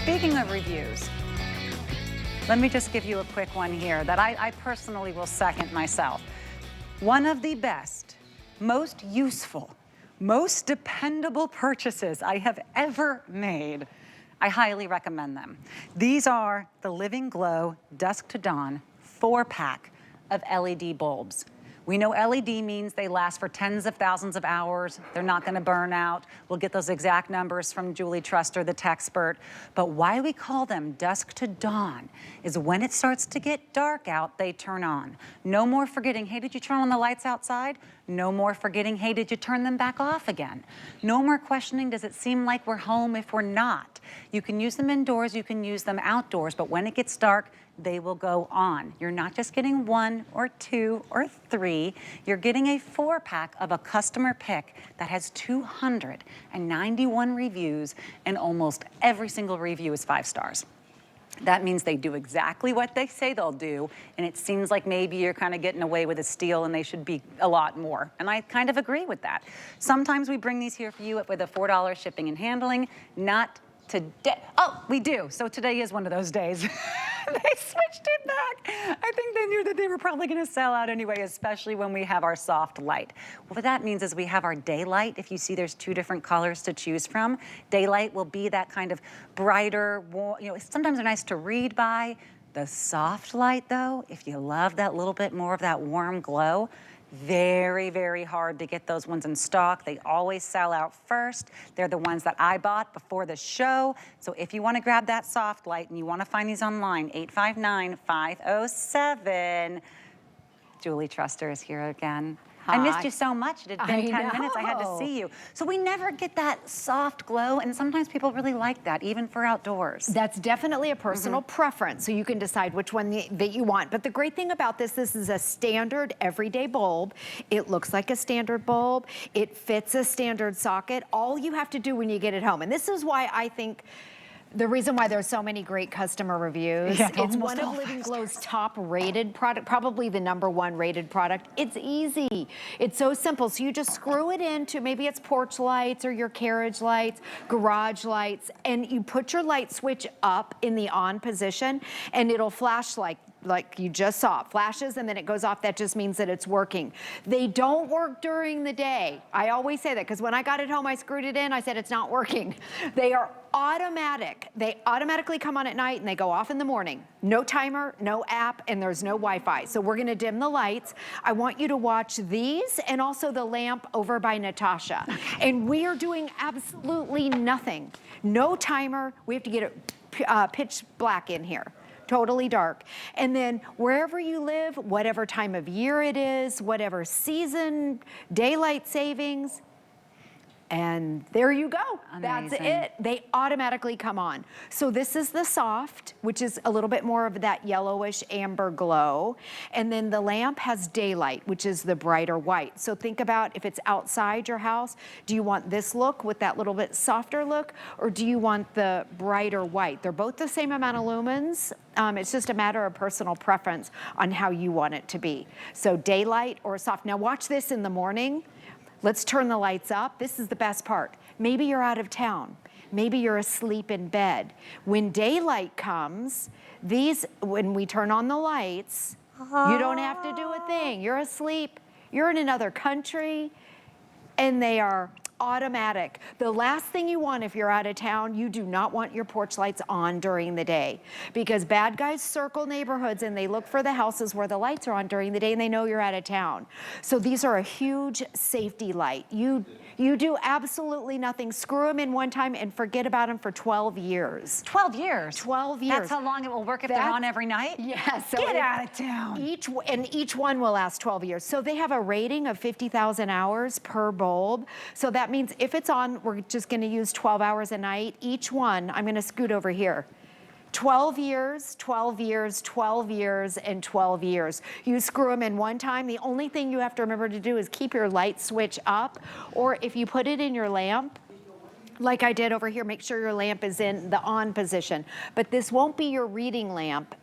Speaking of reviews, let me just give you a quick one here that I personally will second myself. One of the best, most useful, most dependable purchases I have ever made. I highly recommend them. These are the Living Glow Dusk to Dawn 4-pack of LED bulbs. We know LED means they last for tens of thousands of hours. They're not gonna burn out. We'll get those exact numbers from Julie Truster, the techspert. But why we call them dusk to dawn is when it starts to get dark out, they turn on. No more forgetting, hey, did you turn on the lights outside? No more forgetting, hey, did you turn them back off again? No more questioning, does it seem like we're home if we're not? You can use them indoors, you can use them outdoors, but when it gets dark, they will go on. You're not just getting 1 or 2 or 3, you're getting a 4-pack of a customer pick that has 291 reviews, and almost every single review is 5 stars. That means they do exactly what they say they'll do, and it seems like maybe you're kind of getting away with a steal and they should be a lot more. And I kind of agree with that. Sometimes we bring these here for you with a $4 shipping and handling, not today. Oh, we do. So today is one of those days. They switched it back. I think they knew that they were probably gonna sell out anyway, especially when we have our soft light. What that means is we have our daylight. If you see there's 2 different colors to choose from. Daylight will be that kind of brighter, warm, you know, sometimes they're nice to read by. The soft light though, if you love that little bit more of that warm glow, very, very hard to get those ones in stock. They always sell out first. They're the ones that I bought before the show. So if you want to grab that soft light and you want to find these online, 859-507. Julie Truster is here again. Hi. I missed you so much. It had been 10 minutes. I had to see you. So we never get that soft glow, and sometimes people really like that, even for outdoors. That's definitely a personal preference, so you can decide which one that you want. But the great thing about this is a standard everyday bulb. It looks like a standard bulb. It fits a standard socket. All you have to do when you get it home, and this is why I think the reason why there's so many great customer reviews, it's one of Living Glow's top rated product, probably the #1 rated product. It's easy. It's so simple. So you just screw it into, maybe it's porch lights or your carriage lights, garage lights, and you put your light switch up in the on position and it'll flash like you just saw. It flashes and then it goes off. That just means that it's working. They don't work during the day. I always say that because when I got it home, I screwed it in. I said, it's not working. They are automatic. They automatically come on at night and they go off in the morning. No timer, no app, and there's no Wi-Fi. So we're gonna dim the lights. I want you to watch these and also the lamp over by Natasha. Okay. And we are doing absolutely nothing. No timer. We have to get it pitch black in here. Totally dark. And then wherever you live, whatever time of year it is, whatever season, daylight savings, and there you go. Amazing. That's it. They automatically come on. So this is the soft, which is a little bit more of that yellowish amber glow. And then the lamp has daylight, which is the brighter white. So think about if it's outside your house, do you want this look with that little bit softer look, or do you want the brighter white? They're both the same amount of lumens. It's just a matter of personal preference on how you want it to be. So daylight or soft. Now watch this in the morning. Let's turn the lights up. This is the best part. Maybe you're out of town. Maybe you're asleep in bed. When daylight comes, when we turn on the lights, you don't have to do a thing. You're asleep, you're in another country, and they are automatic. The last thing you want if you're out of town, you do not want your porch lights on during the day, because bad guys circle neighborhoods and they look for the houses where the lights are on during the day and they know you're out of town. So these are a huge safety light. You do absolutely nothing. Screw them in one time and forget about them for 12 years. 12 years? 12 years. That's how long it will work if they're on every night? Yes. So get out of town. Each one will last 12 years. So they have a rating of 50,000 hours per bulb. So that means if it's on, we're just gonna use 12 hours a night. Each one, I'm gonna scoot over here. 12 years, 12 years, 12 years, and 12 years. You screw them in one time. The only thing you have to remember to do is keep your light switch up, or if you put it in your lamp, like I did over here, make sure your lamp is in the on position. But this won't be your reading lamp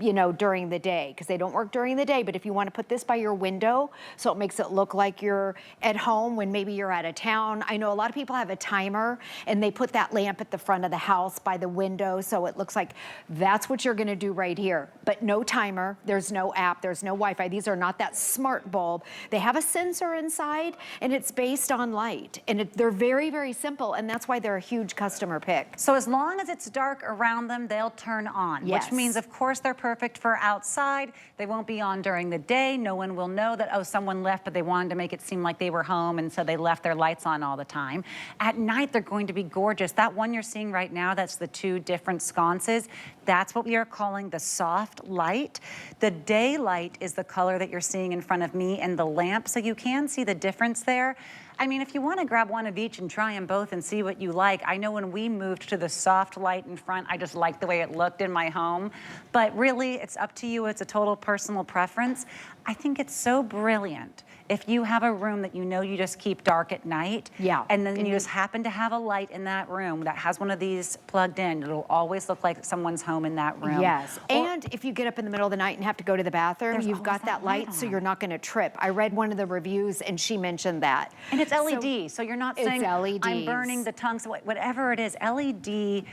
you know, during the day, because they don't work during the day. But if you want to put this by your window, so it makes it look like you're at home when maybe you're out of town. I know a lot of people have a timer and they put that lamp at the front of the house by the window, so it looks like that's what you're going to do right here. But no timer, there's no app, there's no Wi-Fi. These are not that smart bulb. They have a sensor inside and it's based on light, and they're very, very simple, and that's why they're a huge customer pick. So as long as it's dark around them, they'll turn on, Yes. which means, of course, they're perfect for outside. They won't be on during the day. No one will know that, oh, someone left, but they wanted to make it seem like they were home, and so they left their lights on all the time. At night, they're going to be gorgeous. That one you're seeing right now, that's the 2 different sconces. That's what we are calling the soft light. The daylight is the color that you're seeing in front of me and the lamp, so you can see the difference there. I mean, if you want to grab one of each and try them both and see what you like. I know when we moved to the soft light in front, I just liked the way it looked in my home. But really, it's up to you. It's a total personal preference. I think it's so brilliant if you have a room that you know you just keep dark at night. Yeah. And then you just happen to have a light in that room that has one of these plugged in. It'll always look like someone's home in that room. Yes, Or, and if you get up in the middle of the night and have to go to the bathroom, There's you've got always that that light, light so on. you're not going to trip. I read one of the reviews and she mentioned that. and it's LED, so you're not It's saying I'm LEDs. burning the tungsten, whatever it is, LED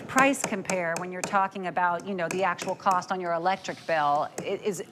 price compare when you're talking about, you know, the actual cost on your electric bill is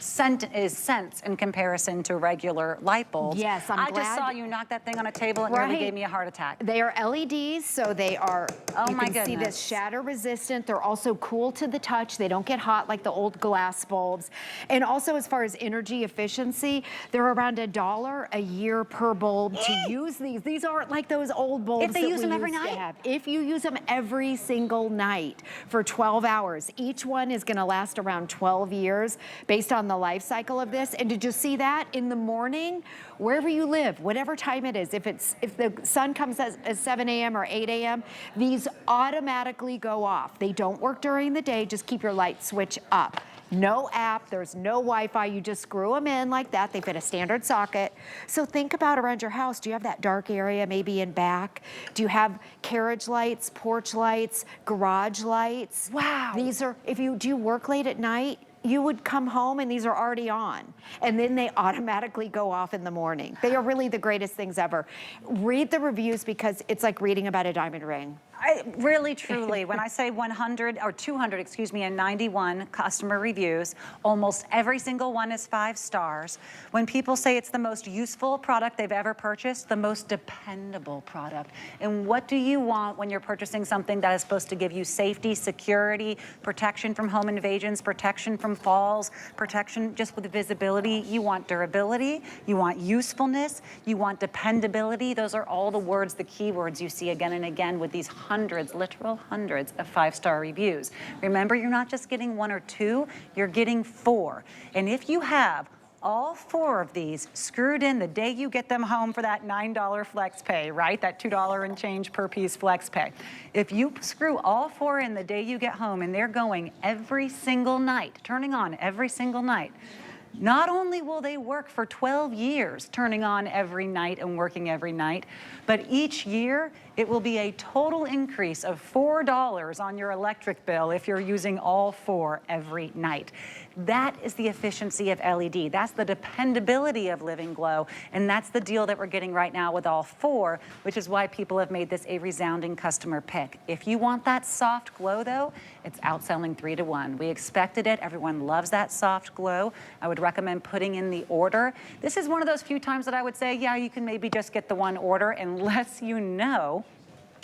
cents in comparison to regular light bulbs. Yes, I'm I just glad- saw you knock that thing on a table and nearly Right. gave me a heart attack. They are LEDs, so they are, Oh you my can see this goodness. shatter resistant. They're also cool to the touch. They don't get hot like the old glass bulbs. And also, as far as energy efficiency, they're around $1 a year per bulb to use these. These aren't like those old bulbs If they that use we them every used to night? have. If you use them every single night for 12 hours, each one is going to last around 12 years based on the life cycle of this. And did you see that in the morning, wherever you live, whatever time it is, if the sun comes at 7 a.m. or 8 a.m., these automatically go off. They don't work during the day. Just keep your light switch up. No app, there's no Wi-Fi. You just screw them in like that. They fit a standard socket. So think about around your house. Do you have that dark area maybe in back? Do you have carriage lights, porch lights, garage lights? Wow. These are, do you work late at night? You would come home and these are already on, and then they automatically go off in the morning. They are really the greatest things ever. Read the reviews because it's like reading about a diamond ring. Really, truly, when I say 100 or 200, excuse me, and 91 customer reviews, almost every single one is 5 stars. When people say it's the most useful product they've ever purchased, the most dependable product. And what do you want when you're purchasing something that is supposed to give you safety, security, protection from home invasions, protection from falls, protection just with visibility? You want durability, you want usefulness, you want dependability. Those are all the words, the keywords you see again and again with these hundreds, literal hundreds of 5-star reviews. Remember, you're not just getting 1 or 2, you're getting 4. And if you have all 4 of these screwed in the day you get them home for that $9 flex pay, right? That $2 and change per piece flex pay. If you screw all 4 in the day you get home and they're going every single night, turning on every single night, not only will they work for 12 years, turning on every night and working every night, but each year it will be a total increase of $4 on your electric bill if you're using all 4 every night. That is the efficiency of LED. That's the dependability of Living Glow, and that's the deal that we're getting right now with all 4, which is why people have made this a resounding customer pick. If you want that soft glow, though, it's outselling 3 to 1. We expected it. Everyone loves that soft glow. I would recommend putting in the order. This is one of those few times that I would say, yeah, you can maybe just get the one order unless you know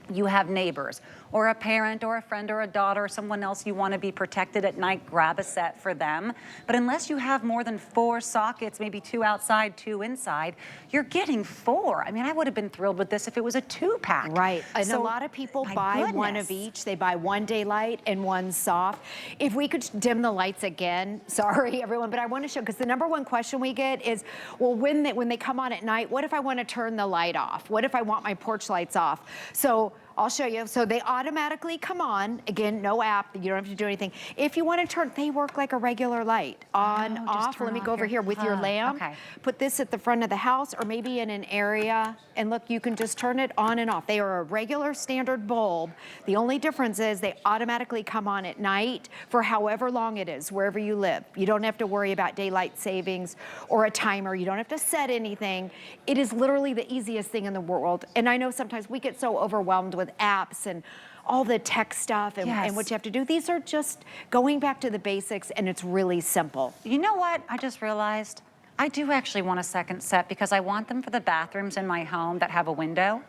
you have neighbors or a parent or a friend or a daughter or someone else you want to be protected at night, grab a set for them. But unless you have more than 4 sockets, maybe 2 outside, 2 inside, you're getting 4. I mean, I would have been thrilled with this if it was a 2-pack. Right, and So, a lot of people my buy one goodness. of each. They buy one daylight and one soft. If we could dim the lights again, sorry everyone, but I want to show, because the #1 question we get is, well, when they come on at night, what if I want to turn the light off? What if I want my porch lights off? So I'll show you. So they automatically come on. Again, no app. You don't have to do anything. If you want to turn, they work like a regular light. On, off. Let me go over here with your lamp. Okay. Put this at the front of the house or maybe in an area. And look, you can just turn it on and off. They are a regular standard bulb. The only difference is they automatically come on at night for however long it is, wherever you live. You don't have to worry about daylight savings or a timer. You don't have to set anything. It is literally the easiest thing in the world. And I know sometimes we get so overwhelmed with apps and all the tech stuff and what you have to do. These are just going back to the basics, and it's really simple. You know what? I just realized I do actually want a second set because I want them for the bathrooms in my home that have a window.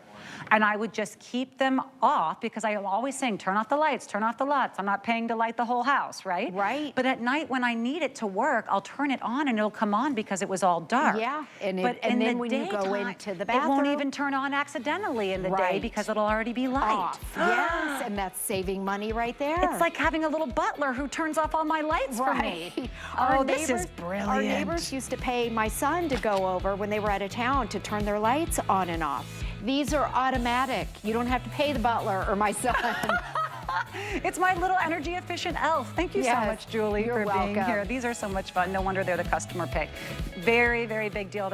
And I would just keep them off because I am always saying, turn off the lights, turn off the lights. I'm not paying to light the whole house, right? Right. But at night when I need it to work, I'll turn it on and it'll come on because it was all dark. Yeah, and in then the when you go daytime, into the bathroom, it won't even turn on accidentally in the day because it'll already be light. Off. Yes, and that's saving money right there. It's like having a little butler who turns off all my lights for me. Oh, this is brilliant. Our neighbors used to pay my son to go over when they were out of town to turn their lights on and off. These are automatic. You don't have to pay the butler or my son. It's my little energy efficient elf. Thank you so much, Julie, for being here. These are so much fun. No wonder they're the customer pick. Very, very big deal.